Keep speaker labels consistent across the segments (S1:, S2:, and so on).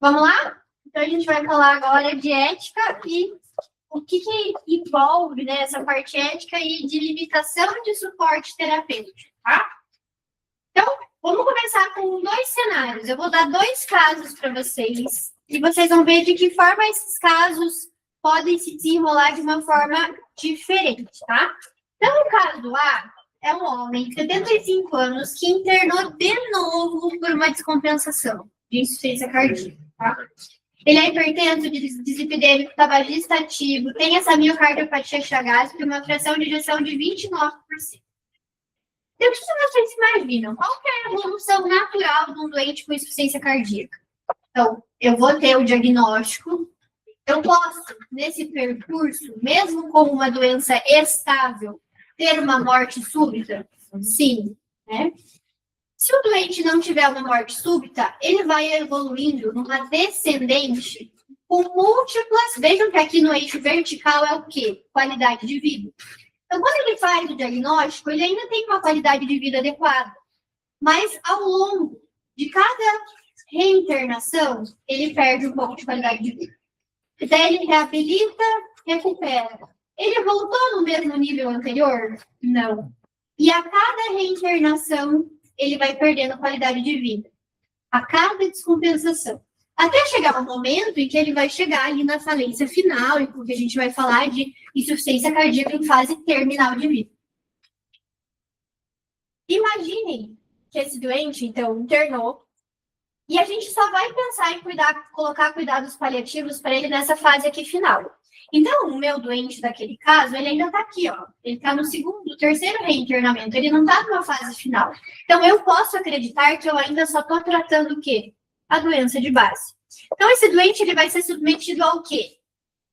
S1: Vamos lá? Então, a gente vai falar agora de ética e o que envolve, né, essa parte ética e de limitação de suporte terapêutico, tá? Então, vamos começar com 2 cenários. Eu vou dar 2 casos para vocês e vocês vão ver de que forma esses casos podem se desenrolar de uma forma diferente, tá? Então, o caso A é um homem de 75 anos que internou de novo por uma descompensação de insuficiência cardíaca, tá? Ele é hipertenso, dislipidêmico, tabagista ativo, tem essa miocardiopatia chagásica e uma fração de ejeção de 29%. Então, o que vocês imaginam? Qual que é a evolução natural de um doente com insuficiência cardíaca? Então, eu vou ter o diagnóstico, eu posso, nesse percurso, mesmo com uma doença estável, ter uma morte súbita? Sim, né? Se o doente não tiver uma morte súbita, ele vai evoluindo numa descendente com múltiplas... Vejam que aqui no eixo vertical é o quê? Qualidade de vida. Então, quando ele faz o diagnóstico, ele ainda tem uma qualidade de vida adequada. Mas, ao longo de cada reinternação, ele perde um pouco de qualidade de vida. Então, ele reabilita, recupera. Ele voltou no mesmo nível anterior? Não. E a cada reinternação, ele vai perdendo qualidade de vida. A cada descompensação. Até chegar um momento em que ele vai chegar ali na falência final, e porque a gente vai falar de insuficiência cardíaca em fase terminal de vida. Imaginem que esse doente, então, internou, e a gente só vai pensar em colocar cuidados paliativos para ele nessa fase aqui final. Então, o meu doente daquele caso, ele ainda está aqui, ó. Ele está no 2º, 3º reinternamento, ele não está numa fase final. Então, eu posso acreditar que eu ainda só estou tratando o quê? A doença de base. Então, esse doente, ele vai ser submetido ao quê?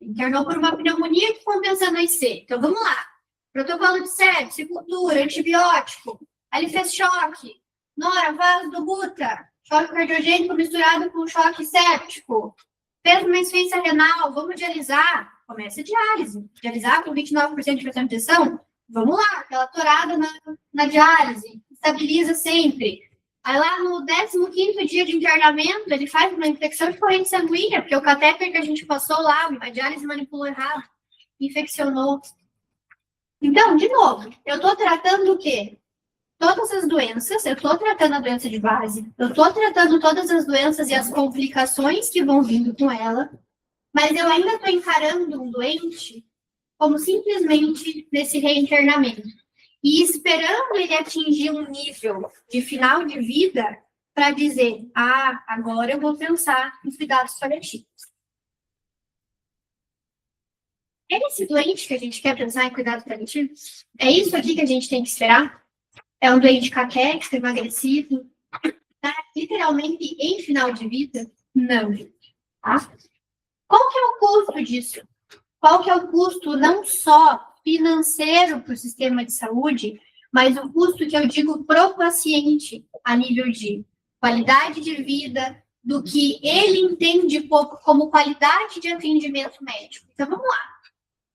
S1: Internou por uma pneumonia que compensa no IC. Então, vamos lá. Protocolo de sepse, cultura, antibiótico, aí ele fez choque, nora, vasodobuta, choque cardiogênico misturado com choque séptico, fez uma insuficiência renal, vamos dialisar. Começa a diálise. Dialisar com 29% de fração de ejeção, vamos lá, aquela torada na diálise, estabiliza sempre. Aí lá no 15º dia de internamento, ele faz uma infecção de corrente sanguínea, porque o catéter que a gente passou lá, a diálise manipulou errado, infeccionou. Então, de novo, eu estou tratando o quê? Todas as doenças, eu estou tratando a doença de base, eu estou tratando todas as doenças e as complicações que vão vindo com ela, mas eu ainda estou encarando um doente como simplesmente nesse reinternamento. E esperando ele atingir um nível de final de vida para dizer, agora eu vou pensar em cuidados paliativos. É esse doente que a gente quer pensar em cuidados paliativos? É isso aqui que a gente tem que esperar? É um doente caquético, emagrecido? Tá literalmente em final de vida? Não. Tá? Qual que é o custo disso? Qual que é o custo não só financeiro para o sistema de saúde, mas o custo que eu digo para o paciente a nível de qualidade de vida, do que ele entende como qualidade de atendimento médico. Então, vamos lá.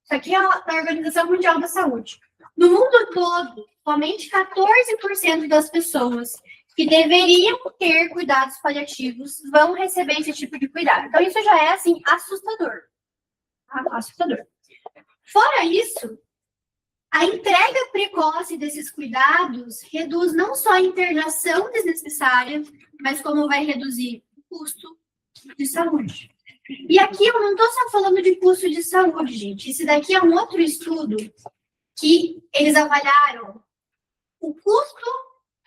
S1: Isso aqui é a Organização Mundial da Saúde. No mundo todo, somente 14% das pessoas que deveriam ter cuidados paliativos vão receber esse tipo de cuidado. Então, isso já é, assim, assustador. Assustador. Fora isso, a entrega precoce desses cuidados reduz não só a internação desnecessária, mas como vai reduzir o custo de saúde. E aqui eu não estou só falando de custo de saúde, gente. Esse daqui é um outro estudo que eles avaliaram o custo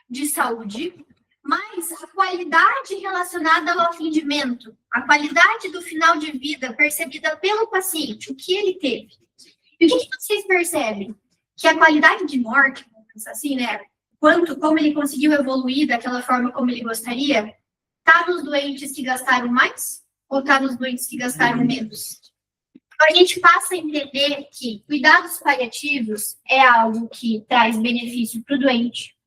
S1: de saúde, mas a qualidade relacionada ao atendimento, a qualidade do final de vida percebida pelo paciente, o que ele teve. E o que vocês percebem? Que a qualidade de morte, assim, né? Como ele conseguiu evoluir daquela forma como ele gostaria, está nos doentes que gastaram mais ou está nos doentes que gastaram menos? Então, a gente passa a entender que cuidados paliativos é algo que traz benefício para o doente,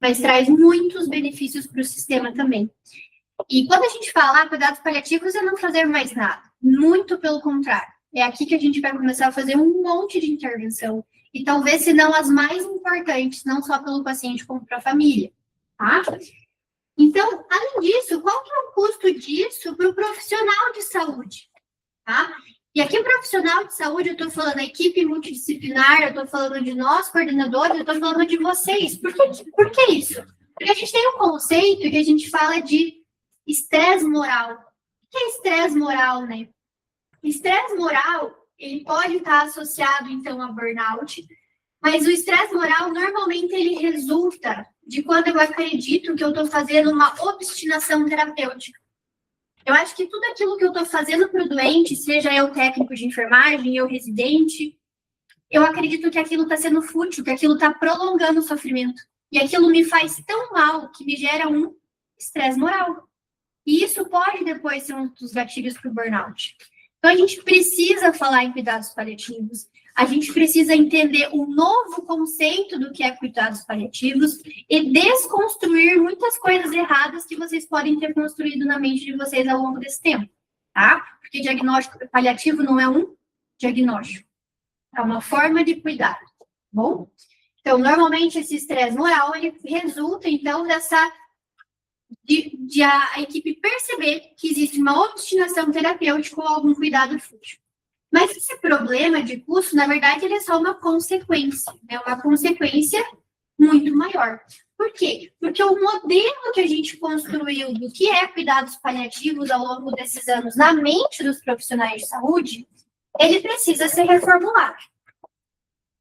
S1: mas traz muitos benefícios para o sistema também. E quando a gente fala cuidados paliativos é não fazer mais nada. Muito pelo contrário. É aqui que a gente vai começar a fazer um monte de intervenção. E talvez, se não as mais importantes, não só pelo paciente, como para a família. Tá? Então, além disso, qual que é o custo disso para o profissional de saúde? Tá? E aqui, profissional de saúde, eu estou falando da equipe multidisciplinar, eu estou falando de nós, coordenadores, eu estou falando de vocês. Por que isso? Porque a gente tem um conceito que a gente fala de estresse moral. O que é estresse moral, né? Estresse moral, ele pode estar associado, então, a burnout, mas o estresse moral, normalmente, ele resulta de quando eu acredito que eu estou fazendo uma obstinação terapêutica. Eu acho que tudo aquilo que eu estou fazendo para o doente, seja eu técnico de enfermagem, eu residente, eu acredito que aquilo está sendo fútil, que aquilo está prolongando o sofrimento. E aquilo me faz tão mal que me gera um estresse moral. E isso pode depois ser um dos gatilhos para o burnout. Então, a gente precisa falar em cuidados paliativos, a gente precisa entender um novo conceito do que é cuidados paliativos e desconstruir muitas coisas erradas que vocês podem ter construído na mente de vocês ao longo desse tempo, tá? Porque diagnóstico paliativo não é um diagnóstico, é uma forma de cuidar, tá bom? Então, normalmente, esse estresse moral, ele resulta, então, de a equipe perceber que existe uma obstinação terapêutica ou algum cuidado fútil. Mas esse problema de custo, na verdade, ele é só uma consequência, é uma consequência muito maior. Por quê? Porque o modelo que a gente construiu do que é cuidados paliativos ao longo desses anos na mente dos profissionais de saúde, ele precisa ser reformulado.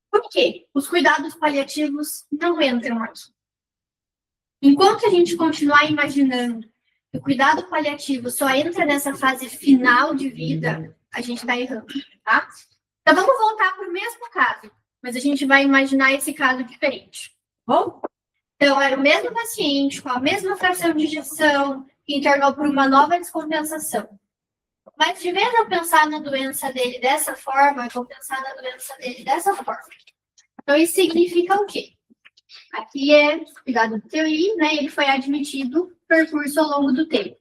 S1: Por quê? Os cuidados paliativos não entram aqui. Enquanto a gente continuar imaginando que o cuidado paliativo só entra nessa fase final de vida, a gente está errando, tá? Então, vamos voltar para o mesmo caso, mas a gente vai imaginar esse caso diferente, tá bom? Então, era o mesmo paciente, com a mesma fração de injeção, que internou por uma nova descompensação. Mas, de vez eu pensar na doença dele dessa forma, eu vou pensar na doença dele dessa forma. Então, isso significa o quê? Aqui é cuidado do TI, né? Ele foi admitido, percurso ao longo do tempo.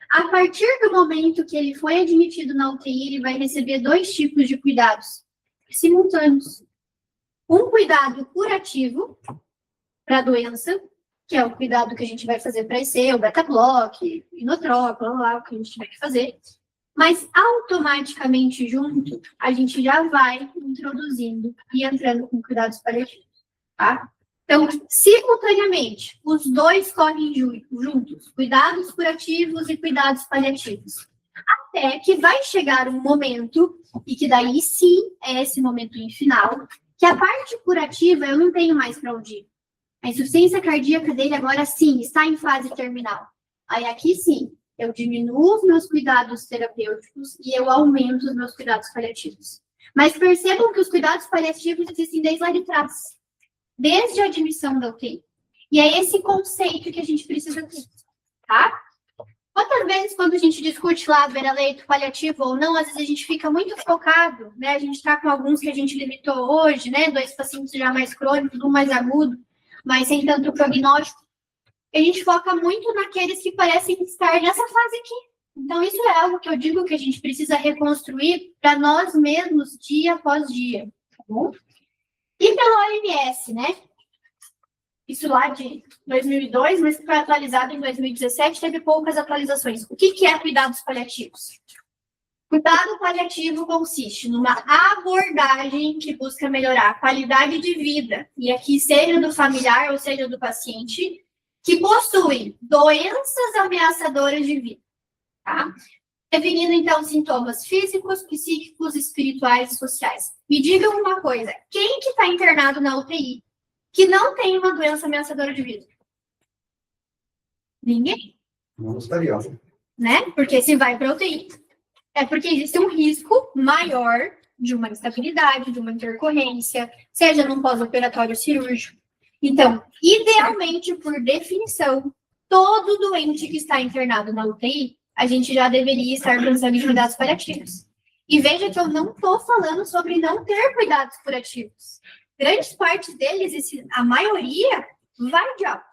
S1: A partir do momento que ele foi admitido na UTI, ele vai receber 2 tipos de cuidados simultâneos. Um cuidado curativo para a doença, que é o cuidado que a gente vai fazer para IC, o beta-block, inotrope, lá, o que a gente tiver que fazer. Mas automaticamente junto, a gente já vai introduzindo e entrando com cuidados paliativos, tá? Então, simultaneamente, os dois correm juntos, cuidados curativos e cuidados paliativos. Até que vai chegar um momento, e que daí sim é esse momento em final, que a parte curativa eu não tenho mais para onde ir. A insuficiência cardíaca dele agora sim está em fase terminal. Aí aqui sim, eu diminuo os meus cuidados terapêuticos e eu aumento os meus cuidados paliativos. Mas percebam que os cuidados paliativos existem desde lá de trás. Desde a admissão da UTI. E é esse conceito que a gente precisa ter, tá? Outras vezes, quando a gente discute lá beira-leito paliativo ou não, às vezes a gente fica muito focado, né? A gente está com alguns que a gente limitou hoje, né? 2 pacientes já mais crônicos, um mais agudo, mas sem tanto prognóstico. A gente foca muito naqueles que parecem estar nessa fase aqui. Então, isso é algo que eu digo que a gente precisa reconstruir para nós mesmos, dia após dia, tá bom? E pela OMS, né? Isso lá de 2002, mas que foi atualizado em 2017, teve poucas atualizações. O que é cuidados paliativos? Cuidado paliativo consiste numa abordagem que busca melhorar a qualidade de vida, e aqui seja do familiar ou seja do paciente, que possui doenças ameaçadoras de vida, tá? Prevenindo, então, sintomas físicos, psíquicos, espirituais e sociais. Me digam uma coisa, quem que está internado na UTI que não tem uma doença ameaçadora de vida? Ninguém.
S2: Não gostaria.
S1: Né? Porque se vai para a UTI, é porque existe um risco maior de uma instabilidade, de uma intercorrência, seja num pós-operatório cirúrgico. Então, idealmente, por definição, todo doente que está internado na UTI, a gente já deveria estar pensando em cuidados paliativos. E veja que eu não estou falando sobre não ter cuidados curativos. Grande parte deles, a maioria, vai de alta.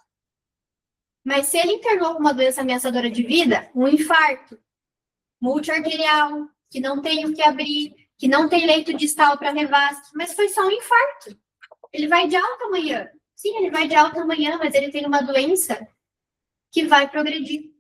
S1: Mas se ele internou com uma doença ameaçadora de vida, um infarto, multiarterial, que não tem o que abrir, que não tem leito distal para nevastre, mas foi só um infarto. Ele vai de alta amanhã. Sim, ele vai de alta amanhã, mas ele tem uma doença que vai progredir.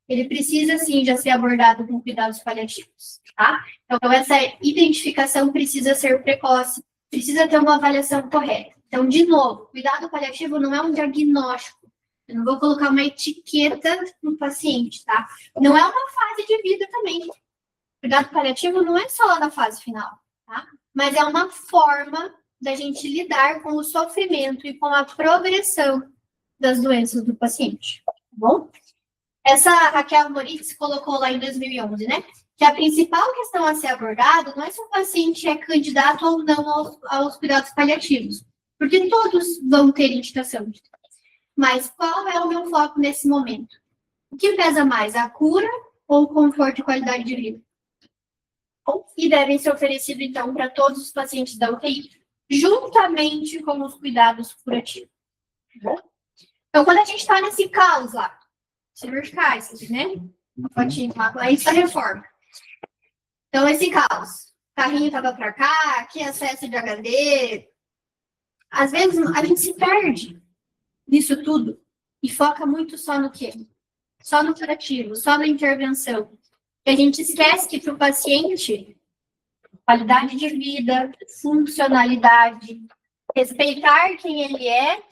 S1: Ele precisa, sim, já ser abordado com cuidados paliativos, tá? Então, essa identificação precisa ser precoce, precisa ter uma avaliação correta. Então, de novo, cuidado paliativo não é um diagnóstico. Eu não vou colocar uma etiqueta no paciente, tá? Não é uma fase de vida também. Cuidado paliativo não é só lá na fase final, tá? Mas é uma forma da gente lidar com o sofrimento e com a progressão das doenças do paciente, tá bom? Essa Raquel Moritz colocou lá em 2011, né? Que a principal questão a ser abordada não é se o paciente é candidato ou não aos cuidados paliativos, porque todos vão ter indicação. Mas qual é o meu foco nesse momento? O que pesa mais, a cura ou o conforto e qualidade de vida? E devem ser oferecidos, então, para todos os pacientes da UTI, juntamente com os cuidados curativos. Então, quando a gente está nesse caos lá, cirurgicais, né? A fotinho lá, a gente reforma. Então, esse caos. Carrinho estava para cá, aqui acesso de HD. Às vezes, a gente se perde nisso tudo e foca muito só no quê? Só no curativo, só na intervenção. E a gente esquece que para o paciente, qualidade de vida, funcionalidade, respeitar quem ele é,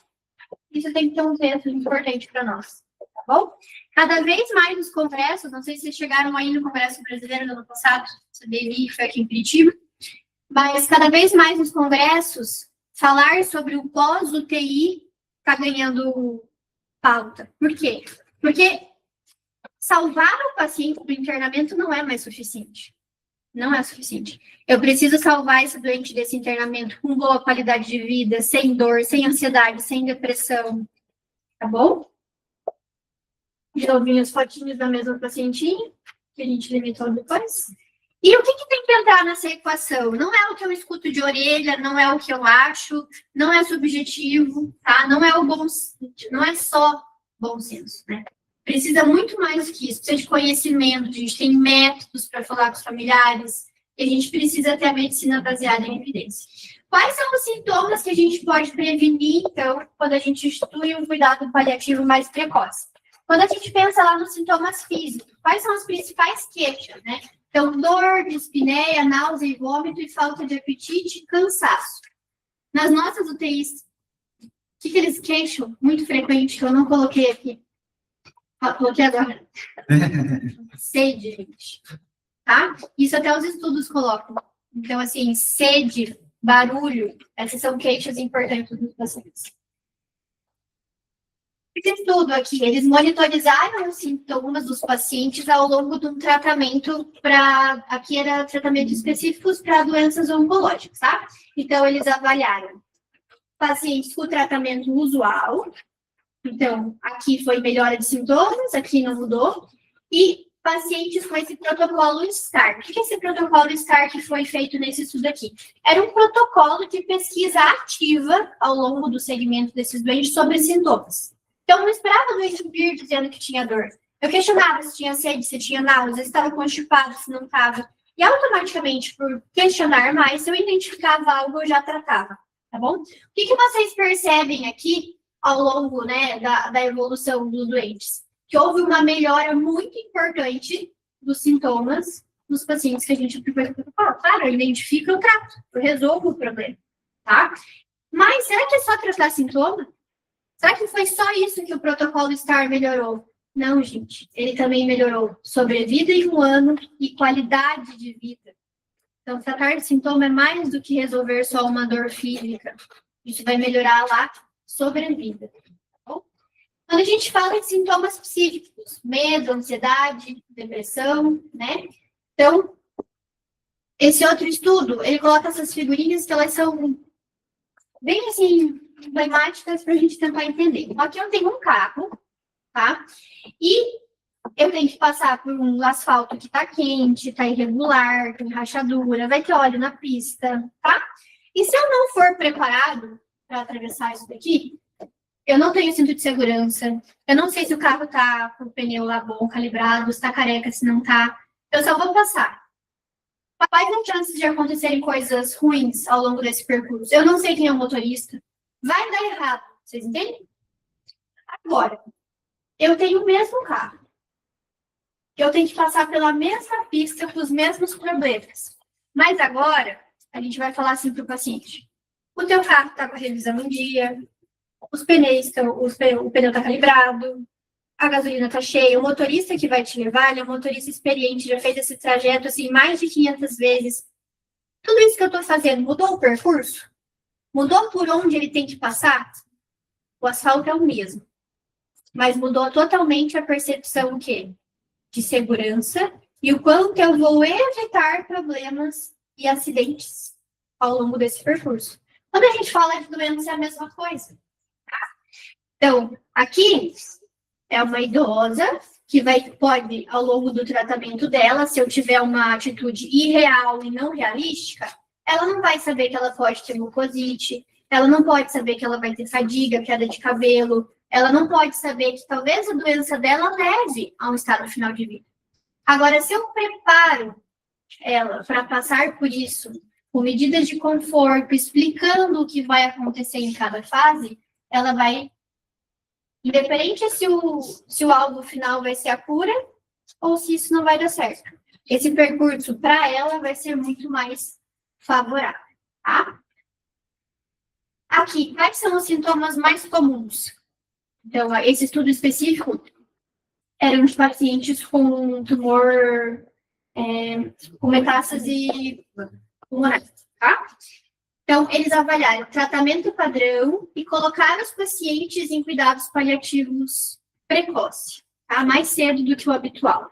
S1: isso tem que ter um peso importante para nós, tá bom? Cada vez mais nos congressos, não sei se vocês chegaram aí no Congresso Brasileiro no ano passado, CDMI, foi aqui em Curitiba, mas cada vez mais nos congressos, falar sobre o pós-UTI está ganhando pauta. Por quê? Porque salvar o paciente do internamento não é mais suficiente. Não é suficiente. Eu preciso salvar esse doente desse internamento com boa qualidade de vida, sem dor, sem ansiedade, sem depressão. Tá bom? De novo, as fotinhos da mesma pacientinha, que a gente limitou depois. E o que tem que entrar nessa equação? Não é o que eu escuto de orelha, não é o que eu acho, não é subjetivo, tá? Não é não é só bom senso, né? Precisa muito mais do que isso. Precisa de conhecimento, a gente tem métodos para falar com os familiares, e a gente precisa ter a medicina baseada em evidência. Quais são os sintomas que a gente pode prevenir, então, quando a gente institui um cuidado paliativo mais precoce? Quando a gente pensa lá nos sintomas físicos, quais são as principais queixas, né? Então, dor, dispneia, náusea e vômito e falta de apetite e cansaço. Nas nossas UTIs, o que eles queixam? Muito frequente, que eu não coloquei aqui. Coloquei agora. Sede, gente. Tá? Isso até os estudos colocam. Então, assim, sede, barulho, essas são queixas importantes dos pacientes. Esse estudo aqui, eles monitorizaram os sintomas dos pacientes ao longo de um tratamento aqui era tratamento específicos para doenças oncológicas, tá? Então, eles avaliaram pacientes com tratamento usual, então, aqui foi melhora de sintomas, aqui não mudou, e pacientes com esse protocolo STAR. O que é esse protocolo STAR que foi feito nesse estudo aqui? Era um protocolo de pesquisa ativa ao longo do segmento desses doentes sobre sintomas. Então, eu não esperava o doente vir dizendo que tinha dor. Eu questionava se tinha sede, se tinha náusea, se estava constipado, se não estava. E automaticamente, por questionar mais, se eu identificava algo, eu já tratava. Tá bom? O que vocês percebem aqui ao longo, né, da evolução dos doentes? Que houve uma melhora muito importante dos sintomas nos pacientes que a gente fala. Claro, eu identifico, eu trato, eu resolvo o problema. Tá? Mas será que é só tratar sintoma? Será que foi só isso que o protocolo STAR melhorou? Não, gente. Ele também melhorou sobrevida em um ano e qualidade de vida. Então, tratar de sintoma é mais do que resolver só uma dor física. Isso vai melhorar lá sobrevida. Tá bom? Quando a gente fala de sintomas psíquicos, medo, ansiedade, depressão, né? Então, esse outro estudo, ele coloca essas figurinhas que elas são bem assim, emblemáticas para a gente tentar entender. Aqui eu tenho um carro, tá? E eu tenho que passar por um asfalto que tá quente, tá irregular, tem rachadura, vai ter óleo na pista, tá? E se eu não for preparado para atravessar isso daqui, eu não tenho cinto de segurança, eu não sei se o carro tá com o pneu lá bom, calibrado, se tá careca, se não tá, eu só vou passar. Quais as chances de acontecerem coisas ruins ao longo desse percurso? Eu não sei quem é o motorista. Vai dar errado, vocês entendem? Agora, eu tenho o mesmo carro. Eu tenho que passar pela mesma pista com os mesmos problemas. Mas agora, a gente vai falar assim para o paciente. O teu carro está com a revisão em dia, os pneus o pneu está calibrado, a gasolina está cheia, o motorista que vai te levar, ele é um motorista experiente, já fez esse trajeto assim mais de 500 vezes. Tudo isso que eu estou fazendo mudou o percurso? Mudou por onde ele tem que passar? O asfalto é o mesmo. Mas mudou totalmente a percepção de segurança e o quanto eu vou evitar problemas e acidentes ao longo desse percurso. Quando a gente fala de doença, é a mesma coisa. Tá? Então, aqui é uma idosa que pode, ao longo do tratamento dela, se eu tiver uma atitude irreal e não realística, ela não vai saber que ela pode ter mucosite, ela não pode saber que ela vai ter fadiga, queda de cabelo, ela não pode saber que talvez a doença dela leve a um estado final de vida. Agora, se eu preparo ela para passar por isso, com medidas de conforto, explicando o que vai acontecer em cada fase, ela vai, independente se o alvo final vai ser a cura ou se isso não vai dar certo. Esse percurso, para ela, vai ser muito mais favorável, tá? Aqui, quais são os sintomas mais comuns? Então, esse estudo específico eram de pacientes com tumor, com metástase pulmonar, tá? Então, eles avaliaram o tratamento padrão e colocaram os pacientes em cuidados paliativos precoce, tá? Mais cedo do que o habitual.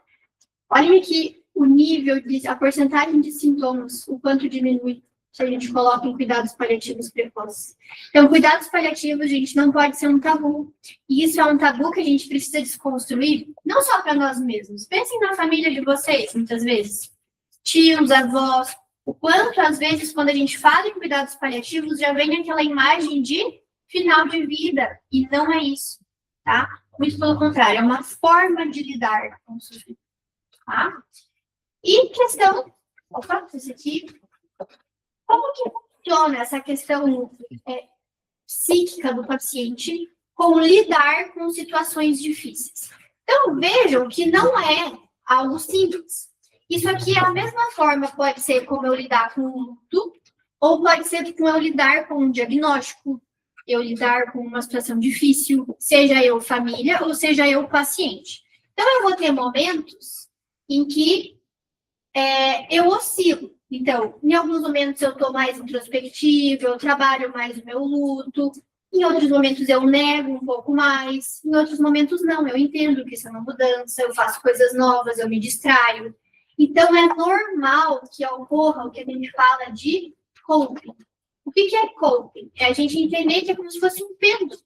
S1: Olhem aqui o nível, a porcentagem de sintomas, o quanto diminui se a gente coloca em cuidados paliativos precoces. Então, cuidados paliativos, gente, não pode ser um tabu. E isso é um tabu que a gente precisa desconstruir, não só para nós mesmos. Pensem na família de vocês, muitas vezes. Tios, avós. O quanto, às vezes, quando a gente fala em cuidados paliativos, já vem aquela imagem de final de vida. E não é isso, tá? Muito pelo contrário, é uma forma de lidar com o sofrimento, tá? E questão... Opa, esse aqui... Como que funciona essa questão psíquica do paciente com lidar com situações difíceis? Então, vejam que não é algo simples. Isso aqui é a mesma forma, pode ser como eu lidar com um luto, ou pode ser como eu lidar com um diagnóstico, eu lidar com uma situação difícil, seja eu família ou seja eu paciente. Então, eu vou ter momentos em que eu oscilo. Então, em alguns momentos eu estou mais introspectiva, eu trabalho mais o meu luto, em outros momentos eu nego um pouco mais, em outros momentos não, eu entendo que isso é uma mudança, eu faço coisas novas, eu me distraio. Então, é normal que ocorra o que a gente fala de coping. O que é coping? É a gente entender que é como se fosse um peso.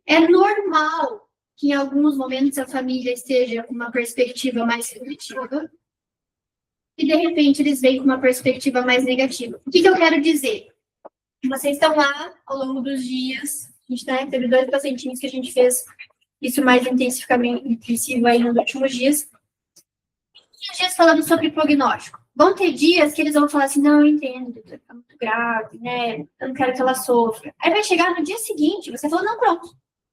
S1: É normal que em alguns momentos a família esteja com uma perspectiva mais reflexiva, e, de repente, eles vêm com uma perspectiva mais negativa. O que eu quero dizer? Vocês estão lá ao longo dos dias, a gente teve 2 pacientinhos que a gente fez isso mais intensivo aí nos últimos dias. E os dias falando sobre prognóstico. Vão ter dias que eles vão falar assim, não, eu entendo, tá muito grave, né? Eu não quero que ela sofra. Aí vai chegar no dia seguinte, você falou, não, pronto,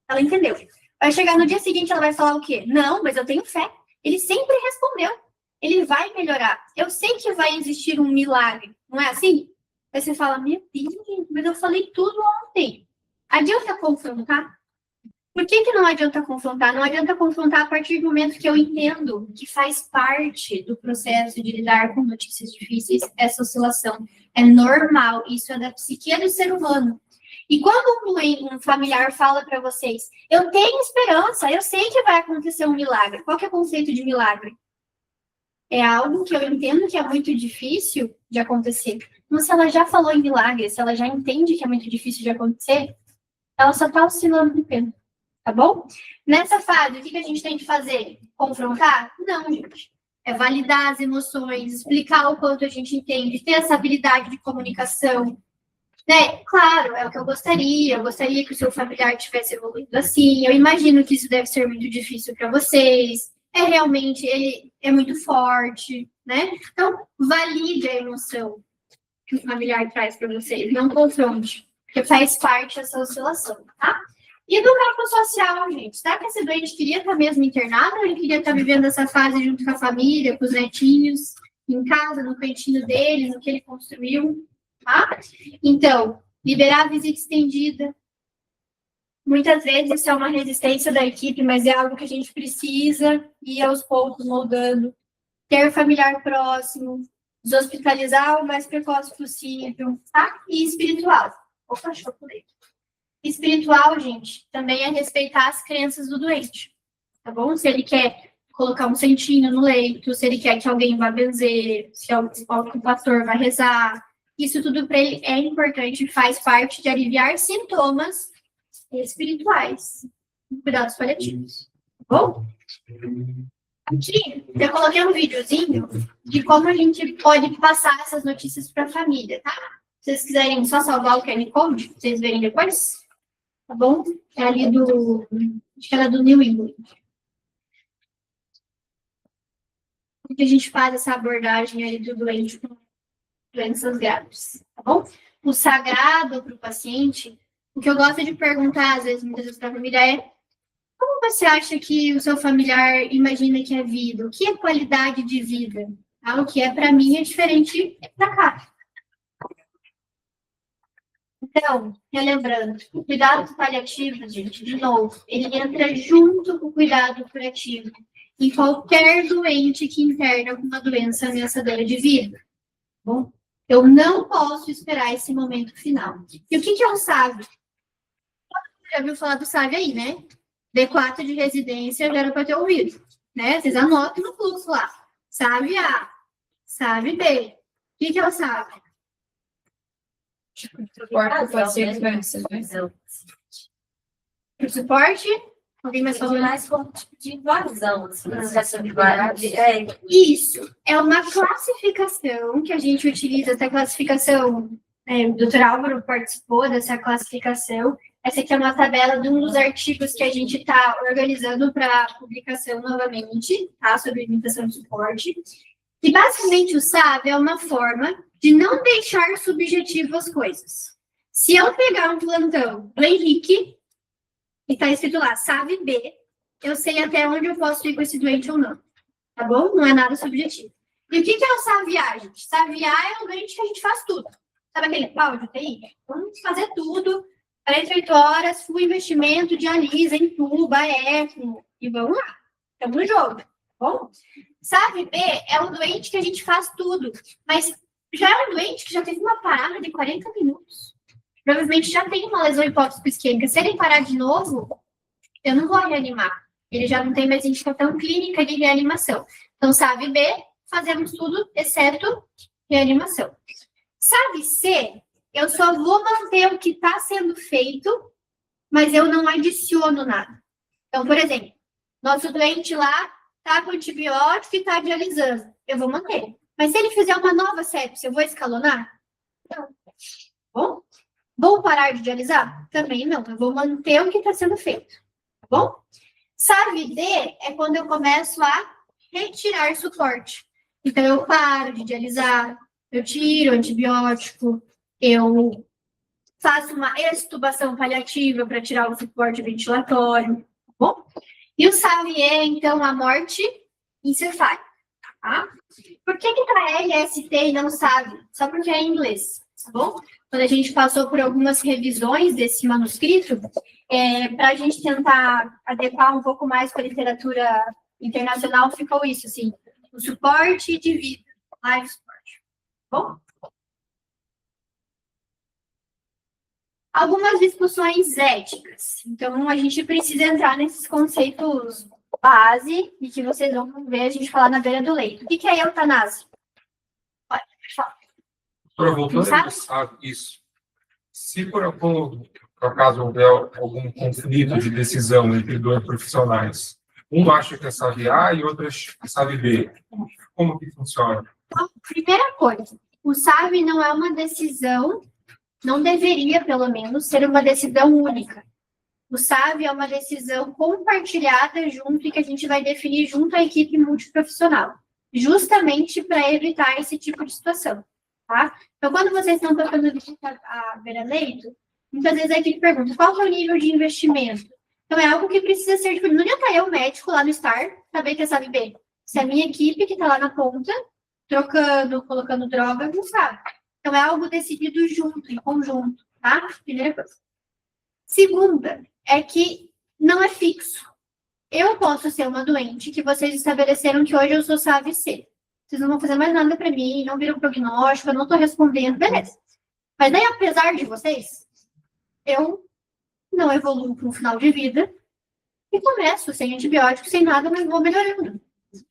S1: ela entendeu. Vai chegar no dia seguinte, ela vai falar o quê? Não, mas eu tenho fé. Ele sempre respondeu. Ele vai melhorar. Eu sei que vai existir um milagre, não é assim? Aí você fala, meu Deus, mas eu falei tudo ontem. Adianta confrontar? Por que não adianta confrontar? Não adianta confrontar a partir do momento que eu entendo que faz parte do processo de lidar com notícias difíceis, essa oscilação. É normal, isso é da psique do ser humano. E quando um familiar fala para vocês, eu tenho esperança, eu sei que vai acontecer um milagre. Qual que é o conceito de milagre? É algo que eu entendo que é muito difícil de acontecer. Mas se ela já falou em milagre, se ela já entende que é muito difícil de acontecer, ela só está oscilando no pêndulo, tá bom? Nessa fase, o que a gente tem que fazer? Confrontar? Não, gente. É validar as emoções, explicar o quanto a gente entende, ter essa habilidade de comunicação. Né? Claro, é o que eu gostaria que o seu familiar tivesse evoluído assim, eu imagino que isso deve ser muito difícil para vocês. Realmente, ele é muito forte, né? Então, valide a emoção que o familiar traz para vocês, não confronte, porque faz parte dessa oscilação, tá? E no campo social, gente, será que esse doente queria estar mesmo internado ou ele queria estar vivendo essa fase junto com a família, com os netinhos, em casa, no cantinho dele, no que ele construiu, tá? Então, liberar a visita estendida. Muitas vezes isso é uma resistência da equipe, mas é algo que a gente precisa ir aos poucos moldando. Ter familiar próximo, deshospitalizar o mais precoce possível, tá? E espiritual. Opa, chocolate. Espiritual, gente, também é respeitar as crenças do doente, tá bom? Se ele quer colocar um santinho no leito, se ele quer que alguém vá benzer, se o pastor vai rezar, isso tudo para ele é importante, faz parte de aliviar sintomas espirituais, cuidados paliativos, tá bom? Aqui, eu coloquei um videozinho de como a gente pode passar essas notícias para a família, tá? Se vocês quiserem só salvar o QR Code, vocês verem depois. Tá bom? É ali do... Acho que era do New England. Que a gente faz essa abordagem ali do doente com doenças graves. Tá bom? O sagrado para o paciente, o que eu gosto de perguntar, às vezes, muitas vezes para a família é: como você acha que o seu familiar imagina que é vida? O que é qualidade de vida? Tá? O que é para mim é diferente para cá. Então, relembrando, o cuidado paliativo, gente, de novo, ele entra junto com o cuidado curativo em qualquer doente que interna com uma doença ameaçadora de vida. Bom, eu não posso esperar esse momento final. E o que é o SAV? Você já ouviu falar do SAV aí, né? D4 de residência já era para ter ouvido, né? Vocês anotam no fluxo lá. SAV A, SAV B. O que é o SAV?
S2: Suporte pode ser doenças, né?
S1: O suporte? Alguém mais falou?
S2: Mais como tipo de invasão, assim,
S1: Isso. É uma classificação que a gente utiliza, essa classificação, o doutor Álvaro participou dessa classificação. Essa aqui é uma tabela de um dos artigos que a gente está organizando para publicação novamente, tá? Sobre limitação de suporte. E basicamente o SAV é uma forma de não deixar subjetivo as coisas. Se eu pegar um plantão do Henrique, e está escrito lá, SAV B, eu sei até onde eu posso ir com esse doente ou não. Tá bom? Não é nada subjetivo. E o que é o SAV A, gente? SAV A é um doente que a gente faz tudo. Sabe aquele pau de UTI? Vamos fazer tudo. 48 horas, full investimento, dialisa, entuba, ECMO, e vamos lá. Estamos no jogo, tá bom? SAV B é um doente que a gente faz tudo, mas já é um doente que já teve uma parada de 40 minutos. Provavelmente já tem uma lesão hipóxico isquêmica. Se ele parar de novo, eu não vou reanimar. Ele já não tem mais indicação clínica de reanimação. Então, SAV B, fazemos tudo, exceto reanimação. SAV C, eu só vou manter o que está sendo feito, mas eu não adiciono nada. Então, por exemplo, nosso doente lá está com antibiótico e está dialisando. Eu vou manter. Mas se ele fizer uma nova sepsia, eu vou escalonar? Não. Bom? Vou parar de dialisar? Também não. Eu vou manter o que está sendo feito. Tá bom? SAV D é quando eu começo a retirar suporte. Então, eu paro de dialisar, eu tiro o antibiótico, eu faço uma extubação paliativa para tirar o suporte ventilatório. Tá bom? E o SAV E, então, a morte encefálica. Tá? Por que tá LST e não SAV? Só porque é em inglês. Tá bom? Quando a gente passou por algumas revisões desse manuscrito, para a gente tentar adequar um pouco mais com a literatura internacional, ficou isso, assim, o suporte de vida, life support. Bom? Algumas discussões éticas. Então, a gente precisa entrar nesses conceitos base e que vocês vão ver a gente falar na beira do leito. O que é eutanásia? Pode falar.
S3: Voltando a isso, se por acaso houver algum conflito de decisão entre dois profissionais, um acha que é SAV A e outro é SAV B, como que funciona?
S1: Então, primeira coisa, o SAV não é uma decisão, não deveria, pelo menos, ser uma decisão única. O SAV é uma decisão compartilhada junto e que a gente vai definir junto à equipe multiprofissional, justamente para evitar esse tipo de situação. Tá? Então, quando vocês estão tocando a beira-leito, Muitas vezes a equipe pergunta, qual que é o nível de investimento? Então, é algo que precisa ser, tipo, não adianta eu, médico, lá no STAR, saber que é SAVB. Se a minha equipe que está lá na ponta, trocando, colocando droga, não sabe. Então, é algo decidido junto, em conjunto, tá? Primeira coisa. Segunda, é que não é fixo. Eu posso ser uma doente que vocês estabeleceram que hoje eu sou SAVC. Vocês não vão fazer mais nada para mim, não viram prognóstico, eu não estou respondendo, beleza. Mas daí, apesar de vocês, eu não evoluo para um final de vida e começo sem antibiótico, sem nada, mas vou melhorando.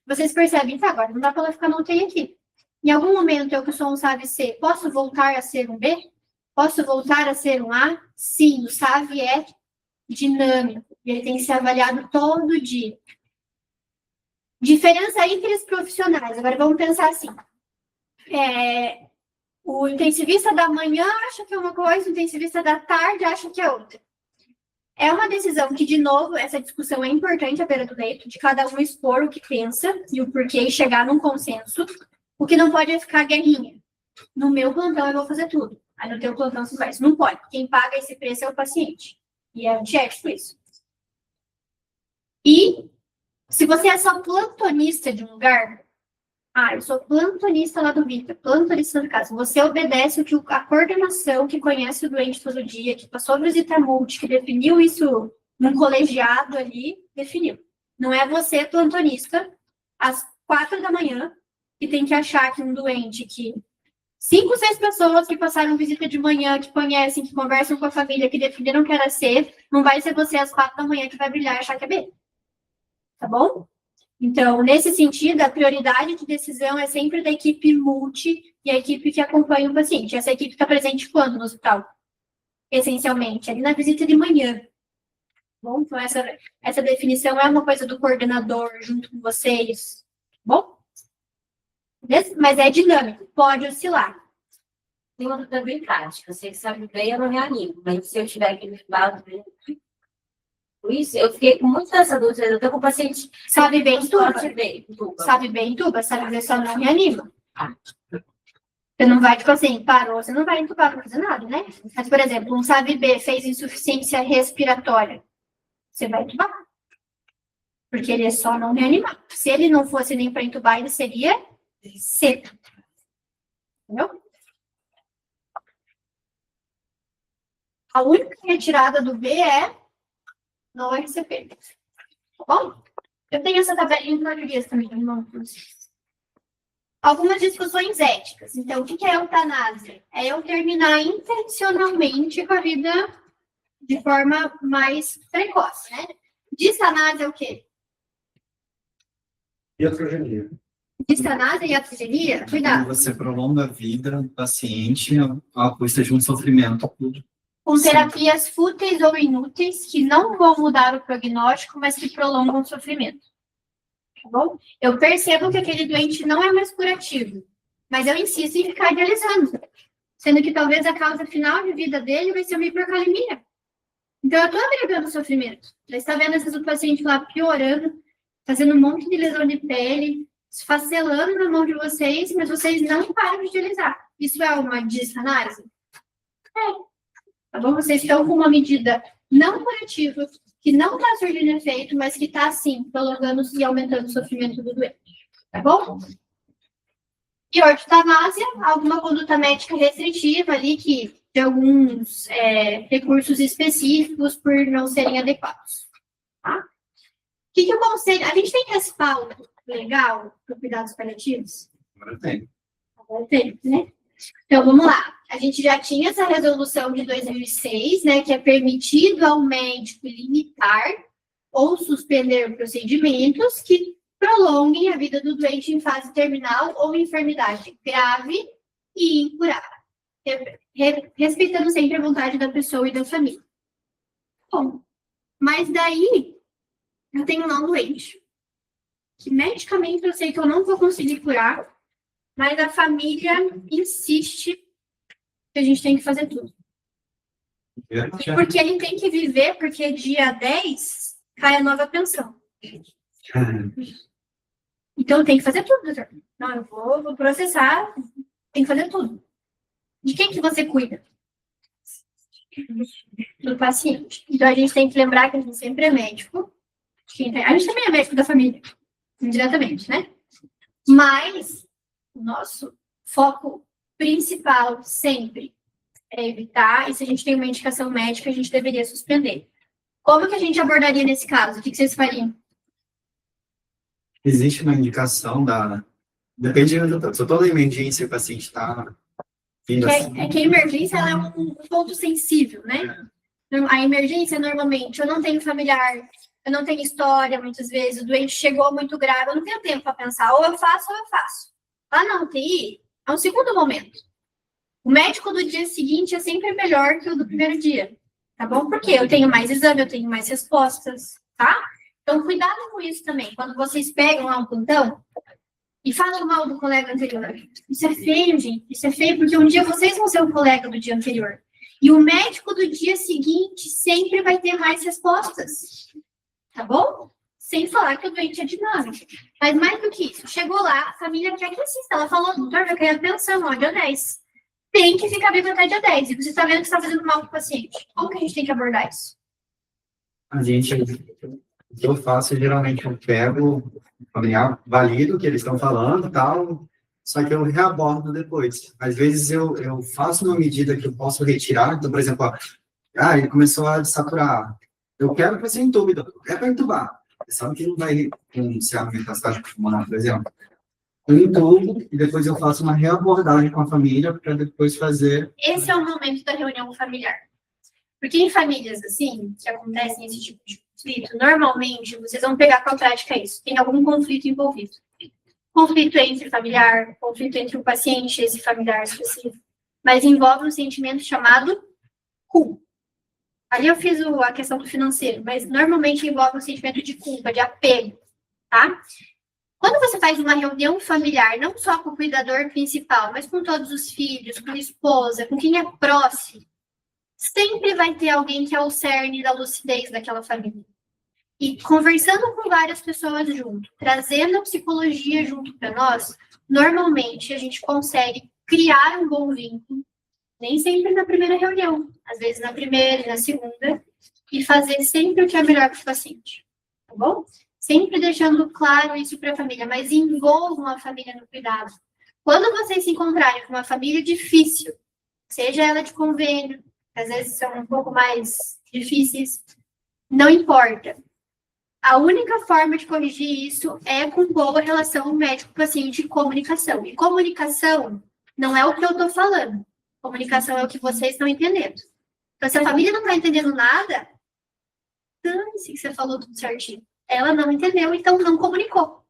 S1: Vocês percebem, tá, agora não dá para ela ficar no UTI aqui. Em algum momento, eu que sou um SAV-C, posso voltar a ser um B? Posso voltar a ser um A? Sim, o SAV é dinâmico. E ele tem que ser avaliado todo dia. Diferença entre os profissionais. Agora vamos pensar assim. O intensivista da manhã acha que é uma coisa, o intensivista da tarde acha que é outra. É uma decisão que, de novo, essa discussão é importante à beira do leito, de cada um expor o que pensa e o porquê e chegar num consenso. O que não pode é ficar guerrinha. No meu plantão eu vou fazer tudo. Aí no teu plantão você faz. Não pode. Quem paga esse preço é o paciente. E é antiético isso. E se você é só plantonista de um lugar, eu sou plantonista lá do Vita, plantonista da casa. Você obedece o que a coordenação que conhece o doente todo dia, que passou a visita multi, que definiu isso num colegiado ali, definiu. Não é você, plantonista, às 4 da manhã, que tem que achar que um doente que 5, 6 pessoas que passaram visita de manhã, que conhecem, que conversam com a família, que definiram que era C, não vai ser você às 4 da manhã que vai brilhar e achar que é B. Tá bom? Então, nesse sentido, a prioridade de decisão é sempre da equipe multi e a equipe que acompanha o paciente. Essa equipe está presente quando no hospital? Essencialmente, ali na visita de manhã. Bom, então essa definição é uma coisa do coordenador junto com vocês. Bom? Mas é dinâmico, pode oscilar.
S2: Tem uma dúvida bem prática. Você que sabe bem, eu não reanimo. Mas se eu tiver aquele lado, por isso, eu fiquei com muita essa dúvida. Eu tô com o paciente.
S1: Sabe bem tuba?
S2: Tuba.
S1: Sabe bem tuba? Sabe ver só não reanima. Você não vai, tipo assim, parou, você não vai entubar pra fazer nada, né? Mas, por exemplo, um sabe B fez insuficiência respiratória. Você vai entubar. Porque ele é só não reanimar. Se ele não fosse nem para entubar, ele seria C. Entendeu? A única retirada do B é no RCP. Tá bom? Eu tenho essa tabelinha em português também, irmão. Algumas discussões éticas. Então, o que é eutanásia? É eu terminar intencionalmente com a vida de forma mais precoce, né? Distanásia é o quê?
S4: Iatrogenia.
S1: Distanásia e iatrogenia? Cuidado.
S4: Você prolonga a vida do paciente à custa de um sofrimento.
S1: Com terapias fúteis ou inúteis que não vão mudar o prognóstico, mas que prolongam o sofrimento. Tá bom? Eu percebo que aquele doente não é mais curativo, mas eu insisto em ficar dialisando, sendo que talvez a causa final de vida dele vai ser uma hipercalemia. Então, eu estou agregando o sofrimento. Já está vendo esses pacientes lá piorando, fazendo um monte de lesão de pele, esfacelando na mão de vocês, mas vocês não param de dialisar. Isso é uma disanálise? É. Tá bom? Vocês estão com uma medida não curativa, que não está surgindo efeito, mas que está, sim, prolongando e aumentando o sofrimento do doente. Tá bom? E ortotanásia, alguma conduta médica restritiva ali, que de alguns recursos específicos por não serem adequados. Tá? O que o conselho... A gente tem respaldo legal para cuidados paliativos?
S4: Agora tem.
S1: Agora tem, né? Então, vamos lá. A gente já tinha essa resolução de 2006, né, que é permitido ao médico limitar ou suspender procedimentos que prolonguem a vida do doente em fase terminal ou enfermidade grave e incurável, respeitando sempre a vontade da pessoa e da família. Bom, mas daí eu tenho um doente que medicamente eu sei que eu não vou conseguir curar, mas a família insiste que a gente tem que fazer tudo. Porque ele tem que viver, porque dia 10 cai a nova pensão. Então tem que fazer tudo, doutor. Não, eu vou processar, tem que fazer tudo. De quem que você cuida? do paciente. Então, a gente tem que lembrar que a gente sempre é médico. A gente também é médico da família, indiretamente, né? Mas o nosso foco principal sempre é evitar, e se a gente tem uma indicação médica, a gente deveria suspender. Como que a gente abordaria nesse caso? O que vocês fariam?
S4: Existe uma indicação depende de toda a emergência que o paciente está vindo assim.
S1: É que a emergência ela é um ponto sensível, né? A emergência, normalmente, eu não tenho familiar, eu não tenho história, muitas vezes, o doente chegou muito grave, eu não tenho tempo para pensar, ou eu faço ou eu faço. Lá na UTI, é um segundo momento. O médico do dia seguinte é sempre melhor que o do primeiro dia, tá bom? Porque eu tenho mais exame, eu tenho mais respostas, tá? Então, cuidado com isso também. Quando vocês pegam lá um plantão e falam mal do colega anterior. Isso é feio, gente. Isso é feio porque um dia vocês vão ser o colega do dia anterior. E o médico do dia seguinte sempre vai ter mais respostas. Tá bom? Sem falar que o doente é dinâmico. Mas mais do que isso, chegou lá, a família quer que assista. Ela falou, doutor, eu quero atenção, ó, dia 10. Tem que ficar vivo até dia 10. E você está vendo que está fazendo mal para o paciente. Como que a gente tem que abordar isso?
S4: O que eu faço, geralmente, eu pego o familiar, valido o que eles estão falando e tal, só que eu reabordo depois. Às vezes, eu faço uma medida que eu posso retirar, então, por exemplo, ele começou a desaturar. Eu quero que você entube, é para entubar. Você sabe que não vai anunciar metastáse pulmonar, por exemplo. Eu entubo e depois eu faço uma reabordagem com a família para depois fazer...
S1: Esse é o momento da reunião familiar. Porque em famílias assim, que acontecem esse tipo de conflito, normalmente vocês vão pegar com a prática isso. Tem algum conflito envolvido. Conflito entre familiar, conflito entre o paciente e esse familiar específico. Mas envolve um sentimento chamado culpa. Ali eu fiz a questão do financeiro, mas normalmente envolve um sentimento de culpa, de apego, tá? Quando você faz uma reunião familiar, não só com o cuidador principal, mas com todos os filhos, com a esposa, com quem é próximo, sempre vai ter alguém que é o cerne da lucidez daquela família. E conversando com várias pessoas junto, trazendo a psicologia junto para nós, normalmente a gente consegue criar um bom vínculo, nem sempre na primeira reunião, às vezes na primeira e na segunda, e fazer sempre o que é melhor para o paciente, tá bom? Sempre deixando claro isso para a família, mas envolvam a família no cuidado. Quando vocês se encontrarem com uma família difícil, seja ela de convênio, às vezes são um pouco mais difíceis, não importa. A única forma de corrigir isso é com boa relação médico-paciente e comunicação. E comunicação não é o que eu estou falando. Comunicação é o que vocês estão entendendo. Então, se a família não está entendendo nada, dane-se que você falou tudo certinho. Ela não entendeu, então não comunicou.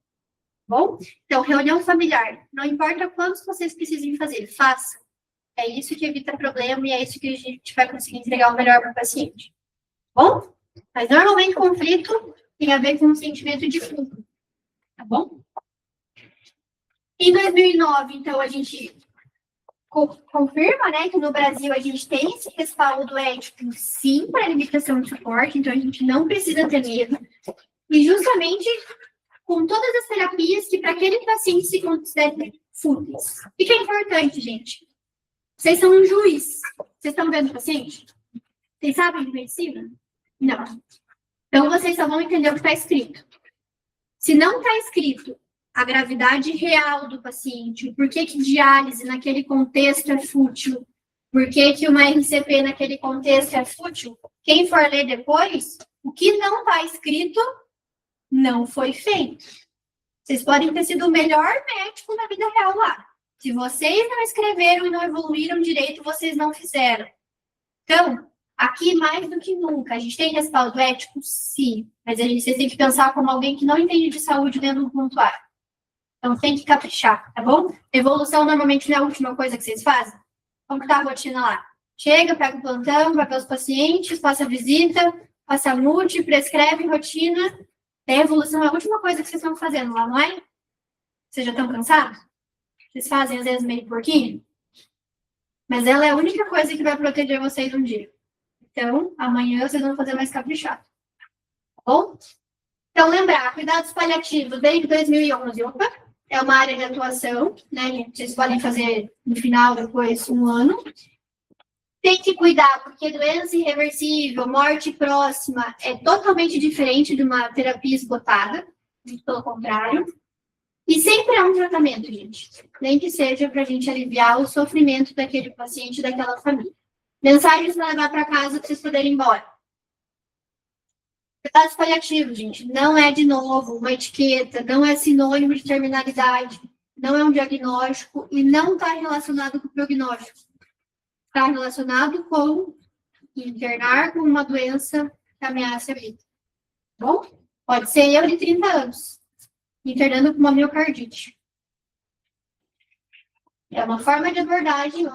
S1: Bom? Então, reunião familiar. Não importa quantos vocês precisem fazer, façam. É isso que evita problema e é isso que a gente vai conseguir entregar o melhor para o paciente. Bom? Mas normalmente conflito tem a ver com um sentimento de culpa. Tá bom? Em 2009, então, a gente confirma, né, que no Brasil a gente tem esse respaldo ético, sim, para limitação de suporte, então a gente não precisa ter medo. E justamente com todas as terapias que para aquele paciente se consideram fúteis. O que é importante, gente? Vocês são um juiz. Vocês estão vendo o paciente? Vocês sabem de medicina? Não. Então, vocês só vão entender o que está escrito. Se não está escrito a gravidade real do paciente, o porquê que diálise naquele contexto é fútil, por que uma RCP naquele contexto é fútil, quem for ler depois, o que não está escrito não foi feito. Vocês podem ter sido o melhor médico na vida real lá. Se vocês não escreveram e não evoluíram direito, vocês não fizeram. Então, aqui mais do que nunca, a gente tem respaldo ético? Sim. Mas vocês têm que pensar como alguém que não entende de saúde dentro do prontuário. Então, tem que caprichar, tá bom? Evolução normalmente não é a última coisa que vocês fazem. Como que tá a rotina lá? Chega, pega o plantão, vai ver os pacientes, passa a visita, passa a multi, prescreve rotina. A evolução é a última coisa que vocês estão fazendo lá, não é? Vocês já estão cansados? Vocês fazem, às vezes, meio porquinho? Mas ela é a única coisa que vai proteger vocês um dia. Então, amanhã vocês vão fazer mais caprichado. Tá bom? Então, lembrar, cuidados paliativos desde 2011. Opa, é uma área de atuação, né? Vocês podem fazer no final, depois, um ano. Tem que cuidar, porque doença irreversível, morte próxima, é totalmente diferente de uma terapia esgotada, muito pelo contrário. E sempre há um tratamento, gente. Nem que seja para a gente aliviar o sofrimento daquele paciente, daquela família. Mensagens para levar para casa para vocês poderem ir embora. Cuidados paliativos, gente. Não é, de novo, uma etiqueta, não é sinônimo de terminalidade, não é um diagnóstico e não está relacionado com o prognóstico. Está relacionado com internar com uma doença que ameaça a vida. Bom? Pode ser eu de 30 anos, internando com uma miocardite. É uma forma de abordagem,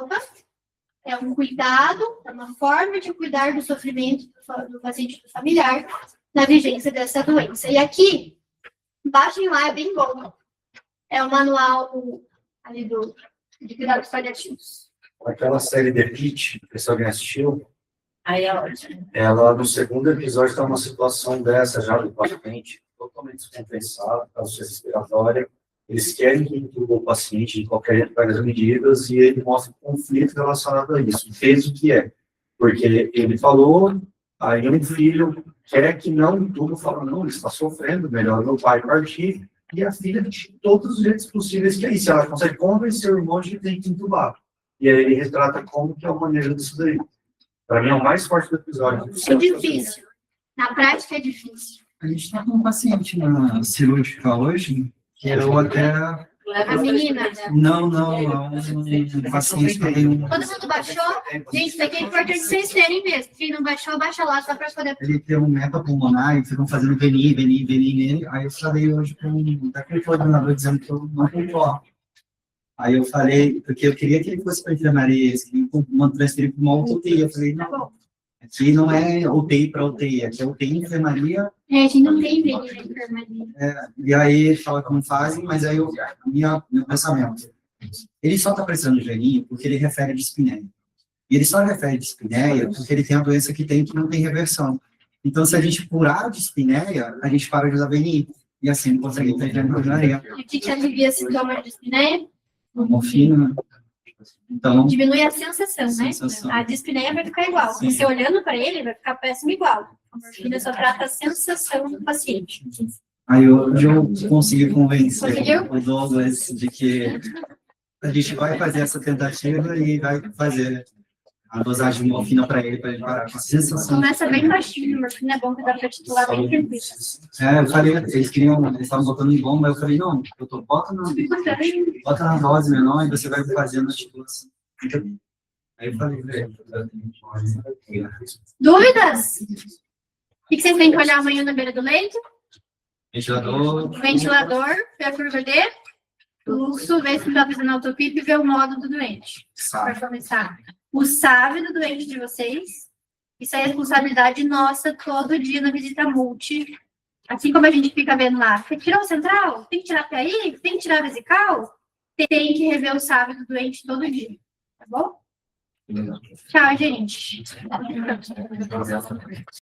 S1: é um cuidado, é uma forma de cuidar do sofrimento do paciente do familiar na vigência dessa doença. E aqui, baixem lá, é bem bom. É o manual ali de cuidados paliativos.
S5: Aquela série The Pitt, que alguém assistiu,
S2: Aí é ótimo.
S5: ela no segundo episódio está uma situação dessa já do paciente, totalmente descompensado, causa respiratória. Eles querem que intuba o paciente de qualquer das medidas e ele mostra um conflito relacionado a isso. Fez o que é. Porque ele falou, aí um filho quer que não intuba, fala, não, ele está sofrendo, melhor meu pai partir. E a filha de todos os jeitos possíveis que é isso. Ela consegue convencer o irmão de que tem que intubar. E aí ele retrata como que é o manejo disso daí. Para mim é o mais forte do episódio.
S1: É difícil. Na prática é difícil.
S4: A gente está com um paciente na cirúrgica hoje, que eu até...
S1: A menina, né?
S4: Não, um paciente que tem um...
S1: Todo mundo baixou? Gente, isso aqui é importante vocês terem mesmo. Quem não baixou, baixa lá, só para poder...
S4: Ele tem um metapulmonar e ficam fazendo VNI nele. Aí eu falei hoje com o coordenador dizendo que eu não concordo. Aí eu falei, porque eu queria que ele fosse para a enfermaria, transferir para uma outra UTI. Eu falei, não, aqui não é UTI para UTI, aqui é UTI em enfermaria.
S1: É, a gente não tem VNI na enfermaria.
S4: E aí ele fala que não fazem, mas aí meu pensamento, ele só está precisando de VNI porque ele refere a dispneia. E ele só refere a dispneia porque ele tem a doença que não tem reversão. Então, se a gente curar a dispneia, a gente para de usar VNI. E assim, não consegue entrar na enfermaria.
S1: E o que alivia sintomas de dispneia?
S4: Morfina. Então,
S1: diminui a sensação,
S4: sensação.
S1: né? A dispneia vai ficar igual.
S4: Sim.
S1: Você olhando para ele, vai ficar péssimo igual. A morfina só trata a sensação do paciente.
S4: Aí hoje eu consegui convencer
S1: Conseguiu?
S4: o Douglas de que a gente vai fazer essa tentativa e vai fazer a dosagem de morfina para ele parar com a sensação.
S1: Começa bem baixinho, a morfina é bom que dá para titular bem tranquilo.
S4: Eu falei, eles estavam botando em bomba, eu falei, não, doutor, bota na dose menor e você vai fazendo a titulação. Aí eu falei,
S1: Dúvidas? O que vocês têm que olhar amanhã na beira do leito? Ventilador, ver a curva D, fluxo, ver se está fazendo autopipe e ver o modo do doente. Para começar. O SAV do doente de vocês. Isso é responsabilidade nossa todo dia na visita multi. Assim como a gente fica vendo lá. Tem que tirar o central? Tem que tirar a PI? Tem que tirar a vesical? Tem que rever o SAV do doente todo dia. Tá bom? Tchau, gente.